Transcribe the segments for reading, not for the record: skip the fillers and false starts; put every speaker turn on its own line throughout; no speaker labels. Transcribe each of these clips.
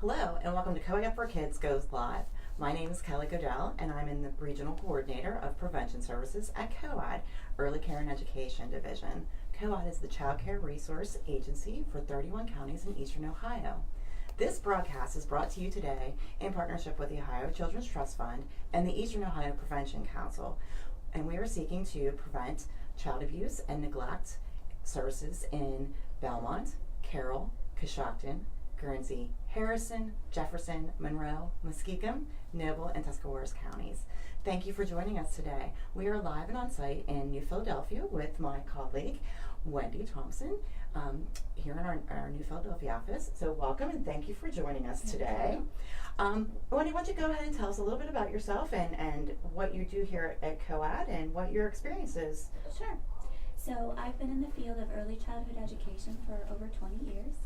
Hello and welcome to Co-Ed for Kids Goes Live. My name is Kelly Godell and I'm in the Regional Coordinator of Prevention Services at Co-Ed, Early Care and Education Division. Co-Ed is the child care resource agency for 31 counties in Eastern Ohio. This broadcast is brought to you today in partnership with the Ohio Children's Trust Fund and the Eastern Ohio Prevention Council. And we are seeking to prevent child abuse and neglect services in Belmont, Carroll, Coshocton, Guernsey, Harrison, Jefferson, Monroe, Muskingum, Noble, and Tuscarawas counties. Thank you for joining us today. We are live and on site in New Philadelphia with my colleague, Wendy Thompson, here in our New Philadelphia office. So welcome and thank you for joining us today. Wendy, why don't you go ahead and tell us a little bit about yourself and what you do here at Co-Ed and what your experience is.
Sure. So I've been in the field of early childhood education for over 20 years.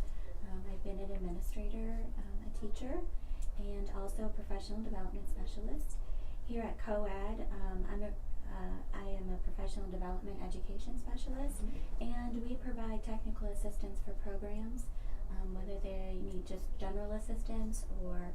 I've been an administrator, a teacher, and also a professional development specialist. Here at Co-Ed, I am a professional development education specialist, and we provide technical assistance for programs, whether they need just general assistance or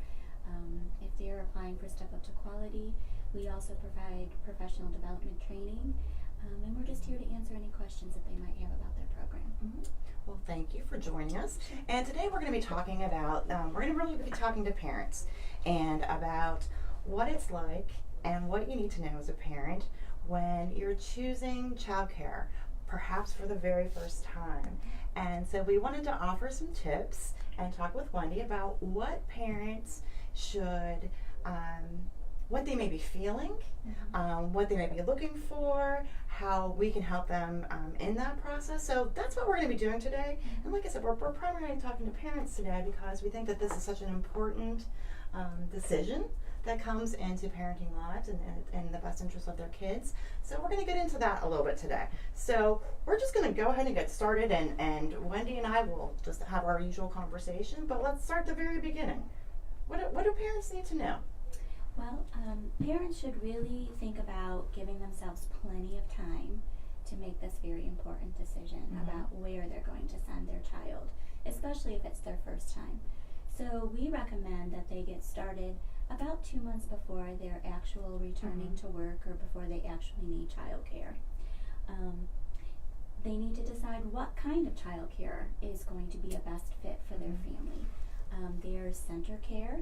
if they're applying for Step Up to Quality. We also provide professional development training, and we're just here to answer any questions that they might have about their program.
Well, thank you for joining us. And today we're going to be talking about, we're going to really be talking to parents and about what it's like and what you need to know as a parent when you're choosing childcare, perhaps for the very first time. And so we wanted to offer some tips and talk with Wendy about what parents should, what they may be feeling, what they may be looking for, how we can help them in that process. So that's what we're going to be doing today. And like I said, we're primarily talking to parents today because we think that this is such an important decision that comes into parenting lives and the best interest of their kids. So we're going to get into that a little bit today. So we're just going to go ahead and get started, and Wendy and I will just have our usual conversation. But let's start at the very beginning. What do parents need to know?
Well, parents should really think about giving themselves plenty of time to make this very important decision about where they're going to send their child, especially if it's their first time. So we recommend that they get started about 2 months before they're actual returning to work or before they actually need childcare. They need to decide what kind of childcare is going to be a best fit for their family. There's center care,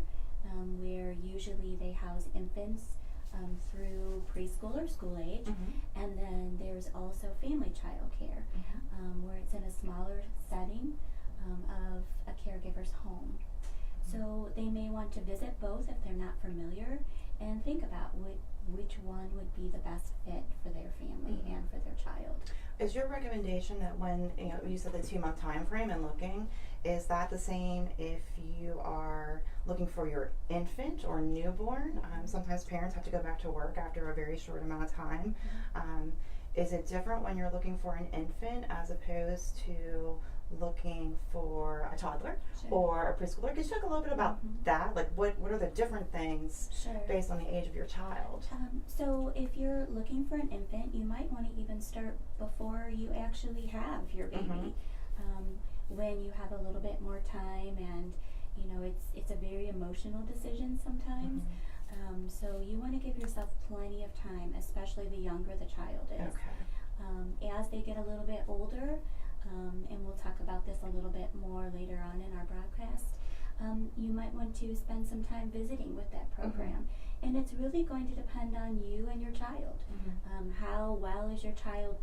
where usually they house infants through preschool or school age, and then there's also family child care, where it's in a smaller setting of a caregiver's home. So they may want to visit both if they're not familiar and think about which one would be the best fit for their family and for their child.
Is your recommendation that when you said the 2 month time frame and looking, is that the same if you are looking for your infant or newborn? Sometimes parents have to go back to work after a very short amount of time. Is it different when you're looking for an infant as opposed to looking for a toddler or a preschooler? Could you talk a little bit about that? Like what are the different things based on the age of your child?
So if you're looking for an infant, you might want to even start before you actually have your baby. When you have a little bit more time, and it's a very emotional decision sometimes. So you want to give yourself plenty of time, especially the younger the child is. As they get a little bit older, and we'll talk about this a little bit more later on in our broadcast, you might want to spend some time visiting with that program. And it's really going to depend on you and your child. How well is your child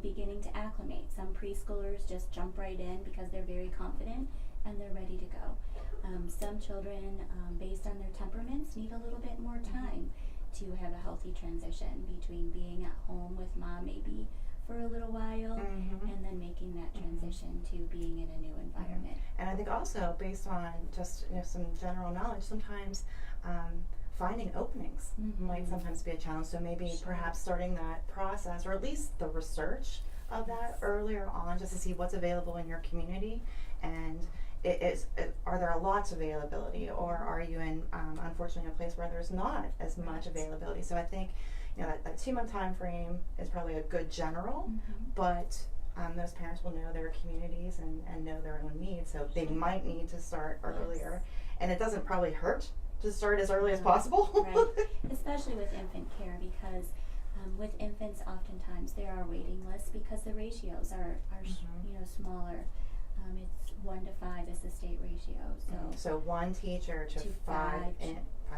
beginning to acclimate? Some preschoolers just jump right in because they're very confident and they're ready to go. Some children, based on their temperaments, need a little bit more time to have a healthy transition between being at home with mom maybe for a little while and then making that transition to being in a new environment.
And I think also based on just some general knowledge, sometimes finding openings might sometimes be a challenge. So maybe perhaps starting that process, or at least the research of that earlier on, just to see what's available in your community, and are there lots of availability, or are you in unfortunately a place where there's not as much availability? So I think that 2 month time frame is probably a good general, but those parents will know their communities and know their own needs, so they might need to start earlier. and it doesn't probably hurt to start as early as possible.
Right, especially with infant care, because with infants oftentimes there are waiting lists because the ratios are smaller. It's 1 to 5 is the state ratio.
So 1 teacher to 5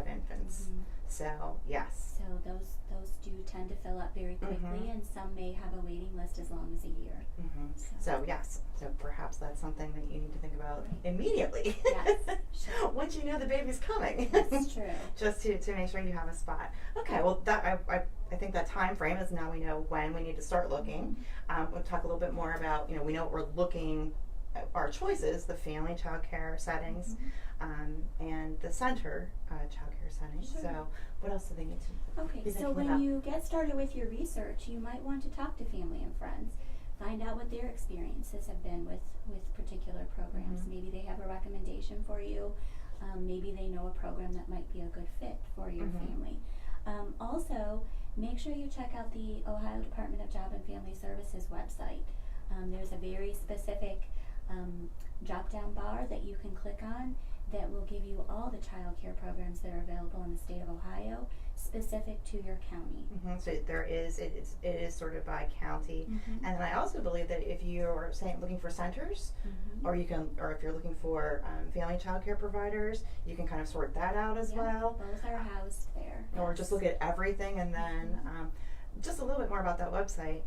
infants. So yes.
So those do tend to fill up very quickly, and some may have a waiting list as long as a year.
So yes. So perhaps that's something that you need to think about immediately.
Yes. Sure.
Once you know the baby's coming.
That's true.
Just to make sure you have a spot. Okay. Well, that I think that time frame is now we know when we need to start looking. We'll talk a little bit more about, we know what we're looking at, our choices, the family child care settings, and the center child care settings.
Sure.
So what else do they need to
Okay,
be
so
thinking
when
about?
you get started with your research, you might want to talk to family and friends. Find out what their experiences have been with particular programs. Maybe they have a recommendation for you. Maybe they know a program that might be a good fit for your family. Also, make sure you check out the Ohio Department of Job and Family Services website. There's a very specific drop-down bar that you can click on that will give you all the child care programs that are available in the state of Ohio, specific to your county.
So it is sort of by county, and then I also believe that if you're looking for centers, or if you're looking for family child care providers, you can kind of sort that out as well.
Both are housed there.
Or just look at everything, and then just a little bit more about that website.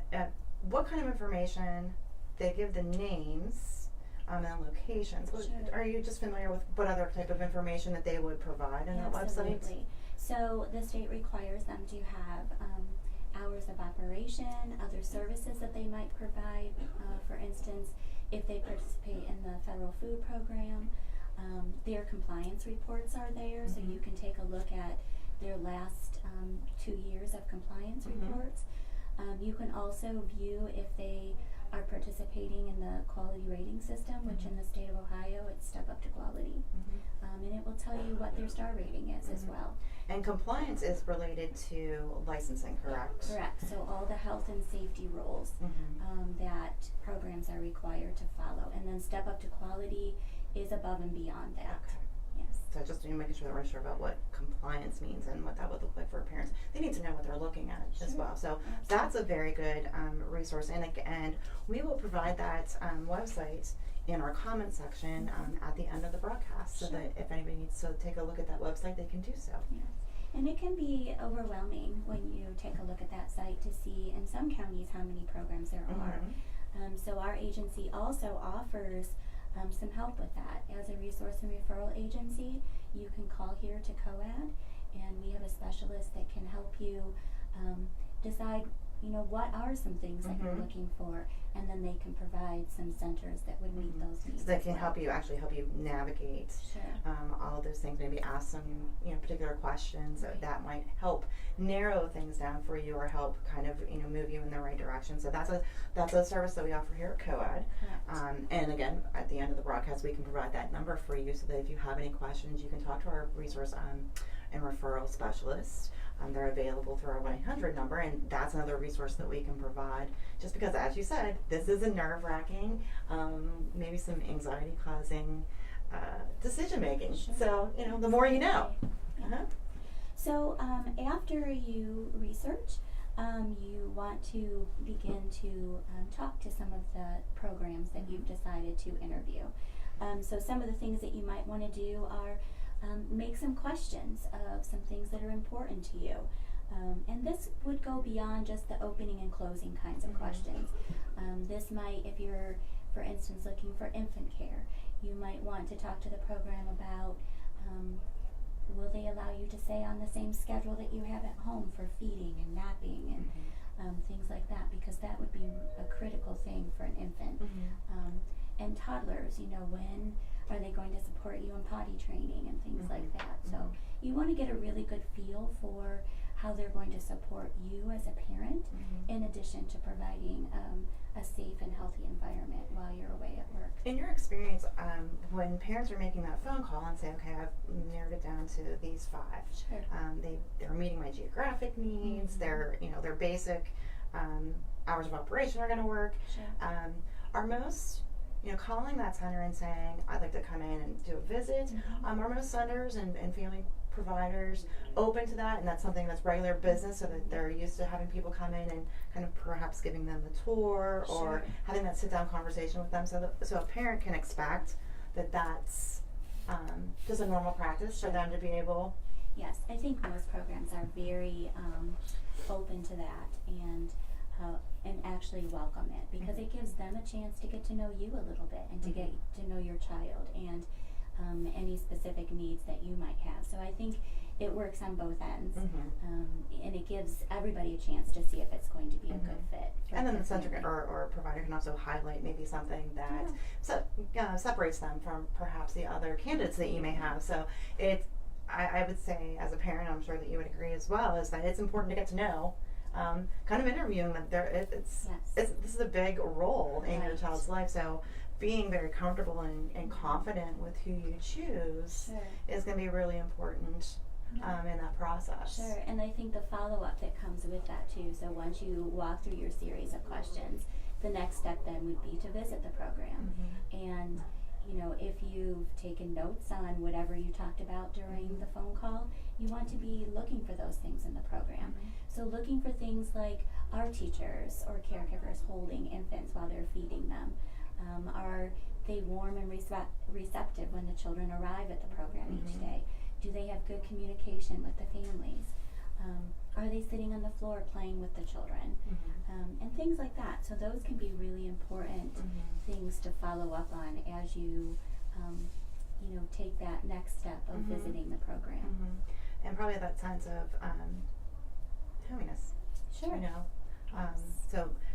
What kind of information they give, the names and locations.
Sure.
Are you just familiar with what other type of information that they would provide in that website?
Absolutely. So the state requires them to have hours of operation, other services that they might provide. For instance, if they participate in the federal food program, their compliance reports are there, so you can take a look at their last 2 years of compliance reports. You can also view if they are participating in the quality rating system, which in the state of Ohio, it's Step Up to Quality. And it will tell you what their star rating is as well.
And compliance is related to licensing, correct?
Correct. So all the health and safety rules that programs are required to follow. And then Step Up to Quality is above and beyond that.
Okay.
Yes.
So just making sure that we're sure about what compliance means and what that would look like for parents. They need to know what they're looking at as well. So that's a very good resource. And we will provide that website in our comment section at the end of the broadcast, so that if anybody needs to take a look at that website, they can do so.
Yes. And it can be overwhelming when you take a look at that site to see in some counties how many programs there are. So our agency also offers some help with that. As a resource and referral agency, you can call here to COAD, and we have a specialist that can help you decide, what are some things that you're looking for, and then they can provide some centers that would meet those needs.
So they can help you navigate all of those things. Maybe ask some particular questions that might help narrow things down for you, or help kind of move you in the right direction. So that's a service that we offer here at COAD. And again, at the end of the broadcast, we can provide that number for you, so that if you have any questions, you can talk to our resource and referral specialist. They're available through our 1-800 number, and that's another resource that we can provide. Just because, as you said, this is a nerve-wracking, maybe some anxiety-causing decision making. So the more you know.
So after you research, you want to begin to talk to some of the programs that you've decided to interview. So some of the things that you might want to do are make some questions of some things that are important to you. And this would go beyond just the opening and closing kinds of questions. This might, if you're, for instance, looking for infant care, you might want to talk to the program about will they allow you to stay on the same schedule that you have at home for feeding and napping and things like that, because that would be a critical thing for an infant. And toddlers, when are they going to support you in potty training and things like that. So you want to get a really good feel for how they're going to support you as a parent, in addition to providing a safe and healthy environment while you're away at work.
In your experience, when parents are making that phone call and say, okay, I've narrowed it down to these 5.
Sure.
They're meeting my geographic needs, their basic hours of operation are going to work.
Sure.
Are most calling that center and saying, I'd like to come in and do a visit. Are most centers and family providers open to that, and that's something that's regular business, so that they're used to having people come in and kind of perhaps giving them the tour or having that sit-down conversation with them, so a parent can expect that that's just a normal practice for them to be able.
Yes, I think most programs are very open to that and actually welcome it, because it gives them a chance to get to know you a little bit and to get to know your child and any specific needs that you might have. So I think it works on both ends, and it gives everybody a chance to see if it's going to be a good fit.
And then the center or provider can also highlight maybe something that separates them from perhaps the other candidates that you may have. So I would say, as a parent, I'm sure that you would agree as well, is that it's important to get to know, kind of interviewing them. This is a big role in your child's life, so being very comfortable and confident with who you choose is going to be really important in that process.
Sure, and I think the follow-up that comes with that too, so once you walk through your series of questions, the next step then would be to visit the program. And if you've taken notes on whatever you talked about during the phone call, you want to be looking for those things in the program. So looking for things like, are teachers or caregivers holding infants while they're feeding them? Are they warm and receptive when the children arrive at the program each day? Do they have good communication with the families? Are they sitting on the floor playing with the children? And things like that. So those can be really important things to follow up on as you, take that next step of visiting the program.
And probably that sense of hominess.
Sure.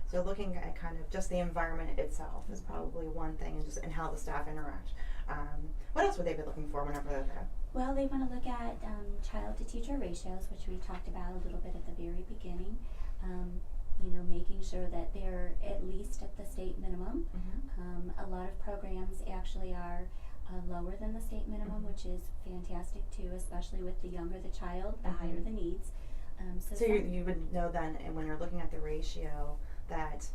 So looking at kind of just the environment itself is probably one thing, and how the staff interact. What else would they be looking for whenever they're there?
Well, they want to look at child-to-teacher ratios, which we talked about a little bit at the very beginning. Making sure that they're at least at the state minimum. A lot of programs actually are lower than the state minimum, which is fantastic too, especially with the younger the child, the higher the needs. So
you would know then, and when you're looking at the ratio, that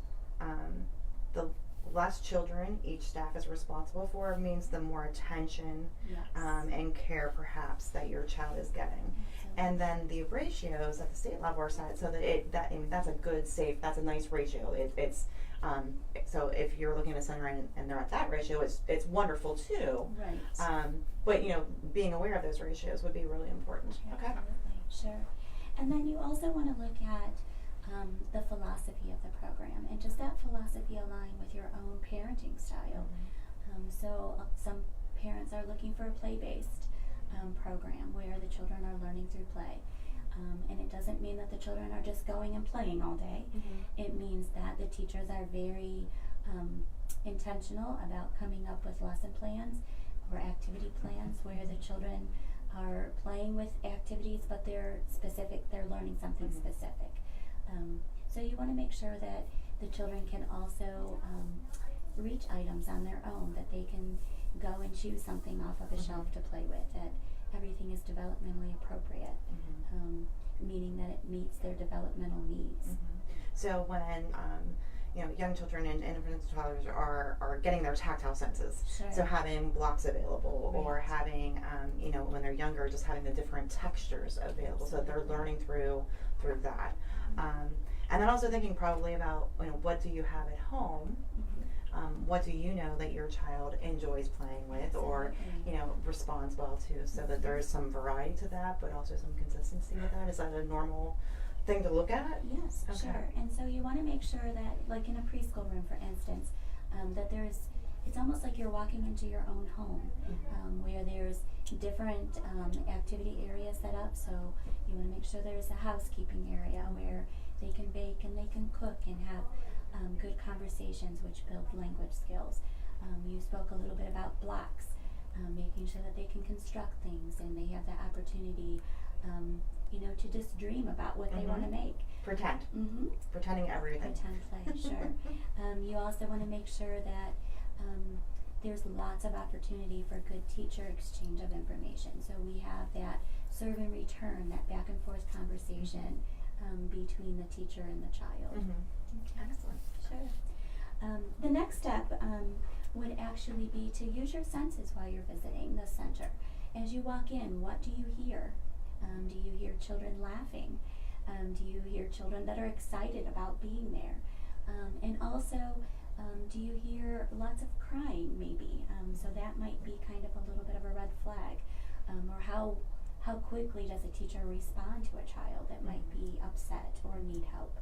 the less children each staff is responsible for means the more attention and care perhaps that your child is getting. And then the ratios at the state level are set so that that's a good, safe, that's a nice ratio. So if you're looking at a center and they're at that ratio, it's wonderful too.
Right.
But being aware of those ratios would be really important.
Okay. Absolutely. Sure. And then you also want to look at the philosophy of the program, and does that philosophy align with your own parenting style? So some parents are looking for a play-based program where the children are learning through play. And it doesn't mean that the children are just going and playing all day. It means that the teachers are very intentional about coming up with lesson plans or activity plans where the children are playing with activities, but they're learning something specific. So you want to make sure that the children can also reach items on their own, that they can go and choose something off of a shelf to play with, that everything is developmentally appropriate, meaning that it meets their developmental needs.
So when young children and infants and toddlers are getting their tactile senses, so having blocks available, or having when they're younger, just having the different textures available, so that they're learning through that. And then also thinking probably about what do you have at home, what do you know that your child enjoys playing with, or responds well to, so that there is some variety to that, but also some consistency with that. Is that a normal thing to look at?
Yes, sure. And so you want to make sure that, like in a preschool room, for instance, that it's almost like you're walking into your own home, where there's different activity areas set up. So you want to make sure there's a housekeeping area where they can bake and they can cook and have good conversations, which build language skills. You spoke a little bit about blocks, making sure that they can construct things and they have the opportunity to just dream about what they want to make.
Pretend. Pretending everything.
Pretend play, sure. You also want to make sure that there's lots of opportunity for good teacher exchange of information. So we have that serve and return, that back and forth conversation between the teacher and the child.
Excellent.
Sure. The next step would actually be to use your senses while you're visiting the center. As you walk in, what do you hear? Do you hear children laughing? Do you hear children that are excited about being there? And also, do you hear lots of crying maybe? So that might be kind of a little bit of a red flag. Or how quickly does a teacher respond to a child that might be upset or need help?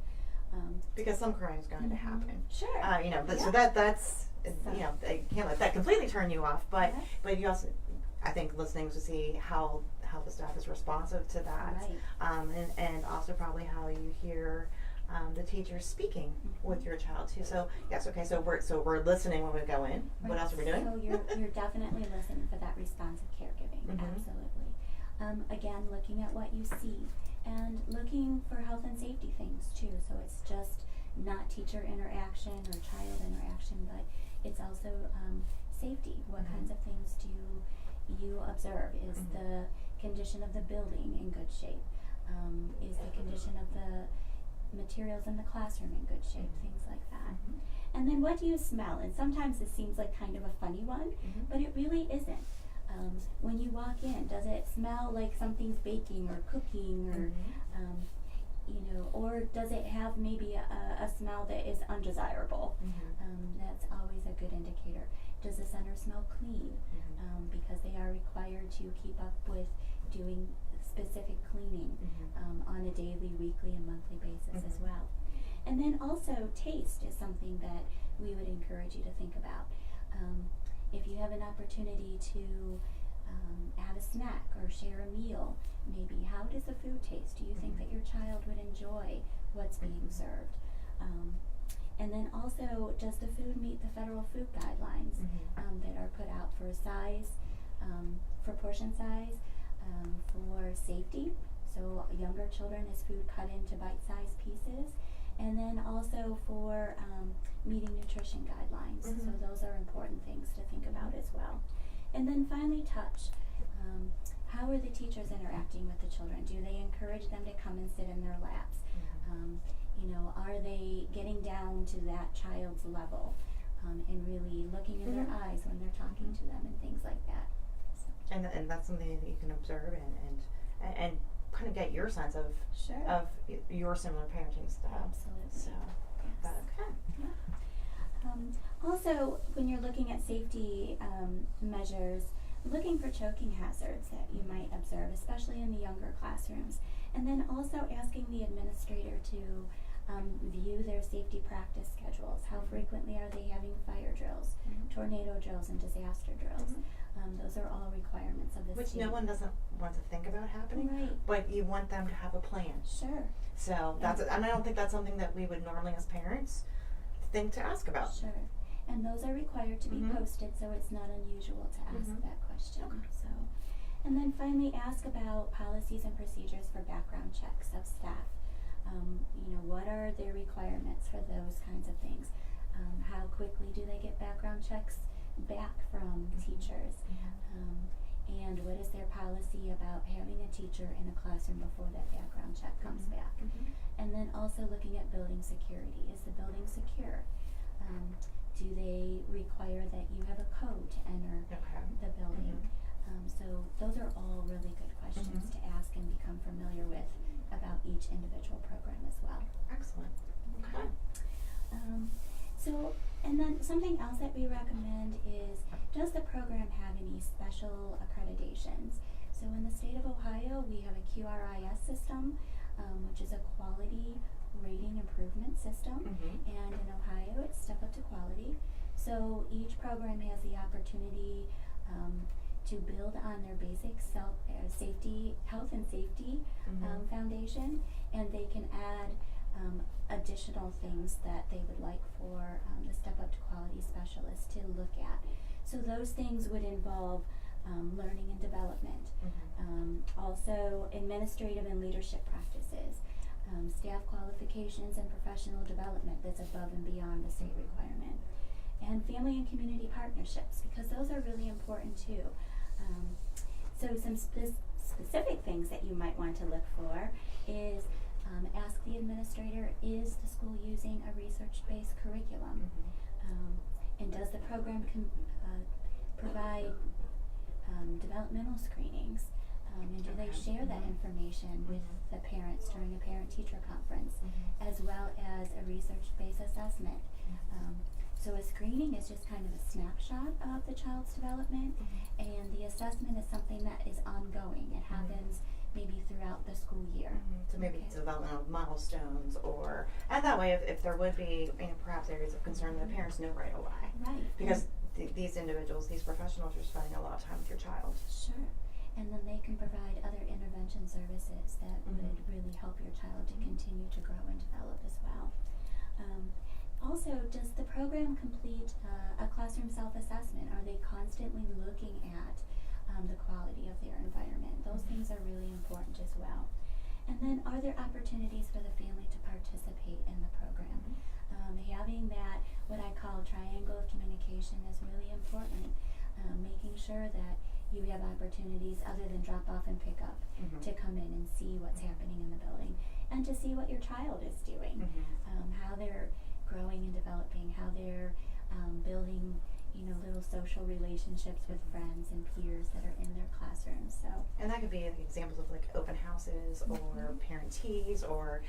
Because some crying is going to happen.
Sure.
So that's you know, I can't let that completely turn you off, but you also, I think, listening to see how the staff is responsive to that,
Right.
And also probably how you hear the teacher speaking with your child too. So yes, okay. So we're listening when we go in.
Right.
What else are we doing?
So you're definitely listening for that responsive caregiving. Absolutely. Again, looking at what you see and looking for health and safety things too. So it's just not teacher interaction or child interaction, but it's also safety. What kinds of things do you observe? Is the condition of the building in good shape? Is the condition of the materials in the classroom in good shape? Things like that. And then what do you smell? And sometimes this seems like kind of a funny one, but it really isn't. When you walk in, does it smell like something's baking or cooking, or or does it have maybe a smell that is undesirable? That's always a good indicator. Does the center smell clean? Because they are required to keep up with doing specific cleaning on a daily, weekly, and monthly basis as well. And then also taste is something that we would encourage you to think about. If you have an opportunity to add a snack or share a meal, maybe how does the food taste? Do you think that your child would enjoy what's being served? And then also, does the food meet the federal food guidelines that are put out for size, for portion size, for safety? So younger children, is food cut into bite-sized pieces? And then also for meeting nutrition guidelines. So those are important things to think about as well. And then finally, touch. How are the teachers interacting with the children? Do they encourage them to come and sit in their laps? Are they getting down to that child's level and really looking in their eyes when they're talking to them and things like that? So.
And that's something that you can observe and kind of get your sense of your similar parenting style.
Absolutely.
So
also, when you're looking at safety measures, looking for choking hazards that you might observe, especially in the younger classrooms, and then also asking the administrator to view their safety practice schedules. How frequently are they having fire drills, tornado drills, and disaster drills? Those are all requirements of the
Which
state.
no one doesn't want to think about happening, but you want them to have a plan.
Sure.
So and I don't think that's something that we would normally as parents think to ask about.
Sure. And those are required to be posted, so it's not unusual to ask that question. So, and then finally, ask about policies and procedures for background checks of staff. What are their requirements for those kinds of things? How quickly do they get background checks back from teachers? And what is their policy about having a teacher in a classroom before that background check comes back? And then also looking at building security. Is the building secure? Do they require that you have a code to enter the building? So those are all really good questions to ask and become familiar with about each individual program as well.
Excellent. Okay.
And then something else that we recommend is, does the program have any special accreditations? So in the state of Ohio, we have a QRIS system, which is a quality rating improvement system, and in Ohio it's Step Up to Quality. So each program has the opportunity to build on their basic health and safety foundation, and they can add additional things that they would like for the Step Up to Quality specialist to look at. So those things would involve learning and development, also administrative and leadership practices, staff qualifications and professional development that's above and beyond the state requirement, and family and community partnerships, because those are really important too. So some specific things that you might want to look for is ask the administrator, is the school using a research-based curriculum? And does the program provide developmental screenings? And do they share that information with the parents during a parent-teacher conference, as well as a research-based assessment? So a screening is just kind of a snapshot of the child's development, and the assessment is something that is ongoing. It happens maybe throughout the school year.
So maybe developmental milestones, and that way if there would be perhaps areas of concern, the parents know right away.
Right.
Because these individuals, these professionals are spending a lot of time with your child.
Sure. And then they can provide other intervention services that would really help your child to continue to grow and develop as well. Also, does the program complete a classroom self-assessment? Are they constantly looking at the quality of their environment? Those things are really important as well. And then, are there opportunities for the family to participate in the program? Having that, what I call triangle of communication, is really important. Making sure that you have opportunities other than drop off and pick up to come in and see what's happening in the building, and to see what your child is doing, how they're growing and developing, how they're building little social relationships with friends and peers that are in their classrooms. So,
and that could be examples of open houses or parent teas or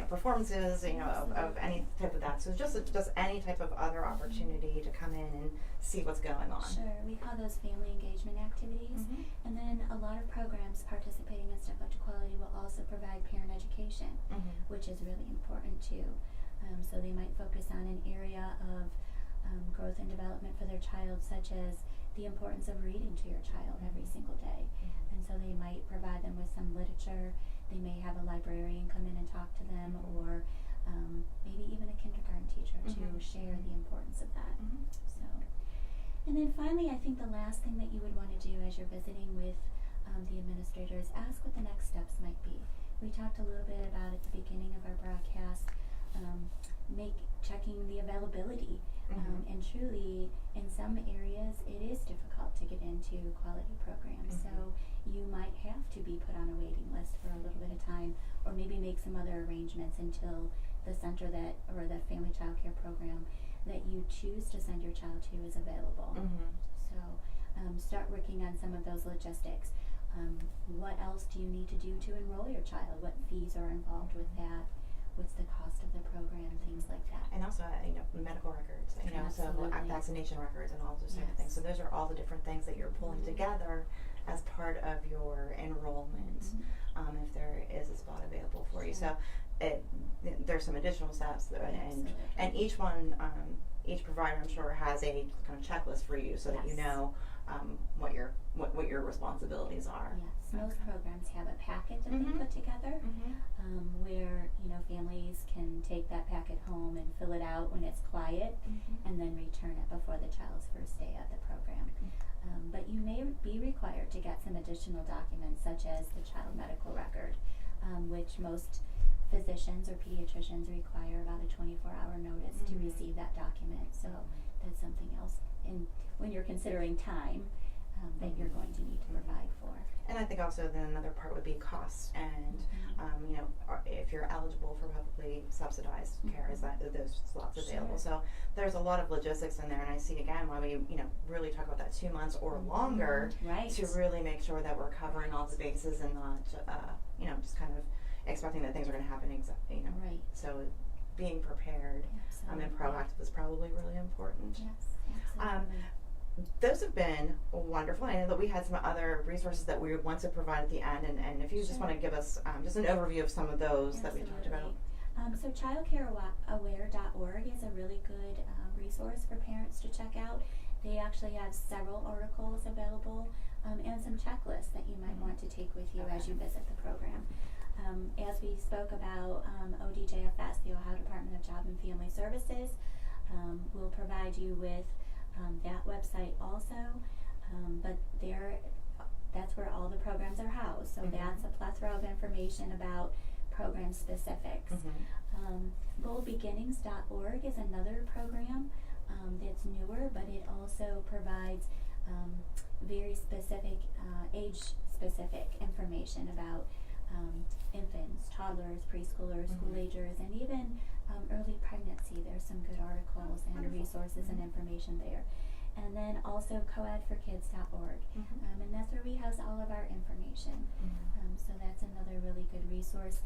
performances of any type of that. So just any type of other opportunity to come in and see what's going on.
Sure, we call those family engagement activities. And then a lot of programs participating in Step Up to Quality will also provide parent education, which is really important too. So they might focus on an area of growth and development for their child, such as the importance of reading to your child every single day. And so they might provide them with some literature. They may have a librarian come in and talk to them, or maybe even a kindergarten teacher to share the importance of that. So, and then finally, I think the last thing that you would want to do as you're visiting with the administrator is ask what the next steps might be. We talked a little bit about at the beginning of our broadcast, checking the availability. And truly, in some areas, it is difficult to get into quality programs. So you might have to be put on a waiting list for a little bit of time, or maybe make some other arrangements until the center or the family child care program that you choose to send your child to is available. So start working on some of those logistics. What else do you need to do to enroll your child? What fees are involved with that? What's the cost of the program? Things like that.
And also, medical records, so vaccination records and all those type of things. So those are all the different things that you're pulling together as part of your enrollment, if there is a spot available for you. So there's some additional steps, and each one, each provider, I'm sure, has a kind of checklist for you, so that you know what your responsibilities are.
Yes, most programs have a packet that they put together, where families can take that packet home and fill it out when it's quiet, and then return it before the child's first day at the program. But you may be required to get some additional documents, such as the child medical record, which most physicians or pediatricians require about a 24-hour notice to receive that document. So that's something else when you're considering time that you're going to need to provide for.
And I think also then another part would be costs, and if you're eligible for publicly subsidized care, is that those slots available? So there's a lot of logistics in there, and I see again why we really talk about that 2 months or longer to really make sure that we're covering all the bases and not just kind of expecting that things are going to happen
Right.
So being prepared and proactive is probably really important.
Yes, absolutely.
Those have been wonderful. I know that we had some other resources that we would want to provide at the end, and if you just want to give us just an overview of some of those that we talked about.
So childcareaware.org is a really good resource for parents to check out. They actually have several articles available and some checklists that you might want to take with you as you visit the program. As we spoke about, ODJFS, the Ohio Department of Job and Family Services, will provide you with that website also, but that's where all the programs are housed. So that's a plethora of information about program specifics. BoldBeginnings.org is another program that's newer, but it also provides very specific, age-specific information about infants, toddlers, preschoolers, school agers, and even early pregnancy. There's some good articles and
Wonderful.
resources and information there. And then also coedforkids.org, and that's where we house all of our information. So that's another really good resource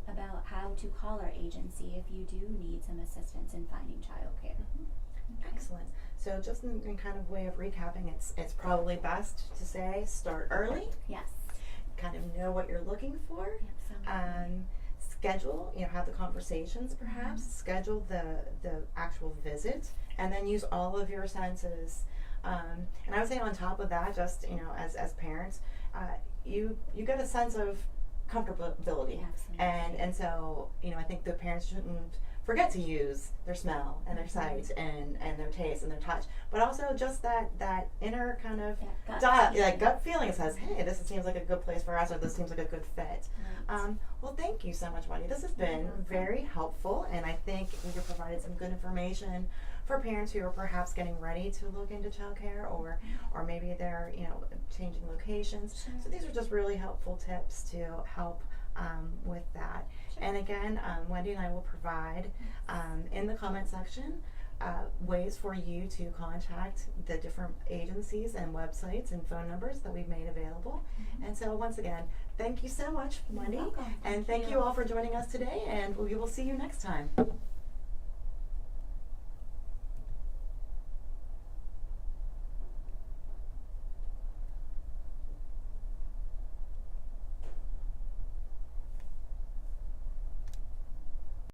about how to call our agency if you do need some assistance in finding childcare. Okay.
Excellent. So just in kind of way of recapping, it's probably best to say start early,
Yes.
kind of know what you're looking for,
Absolutely.
schedule, have the conversations perhaps, schedule the actual visit, and then use all of your senses. And I would say on top of that, just, as parents, you get a sense of comfortability.
Absolutely.
And so, I think the parents shouldn't forget to use their smell and their sight and their taste and their touch, but also just that inner kind of gut feeling that says, hey, this seems like a good place for us, or this seems like a good fit.
Right.
Well, thank you so much, Wendy. This has been very helpful, and I think you provided some good information for parents who are perhaps getting ready to look into childcare, or maybe they're changing locations.
Sure.
So these are just really helpful tips to help with that.
Sure.
And again, Wendy and I will provide in the comment section ways for you to contact the different agencies and websites and phone numbers that we've made available. And so once again, thank you so much, Wendy.
You're welcome.
And thank you all for joining us today, and we will see you next time.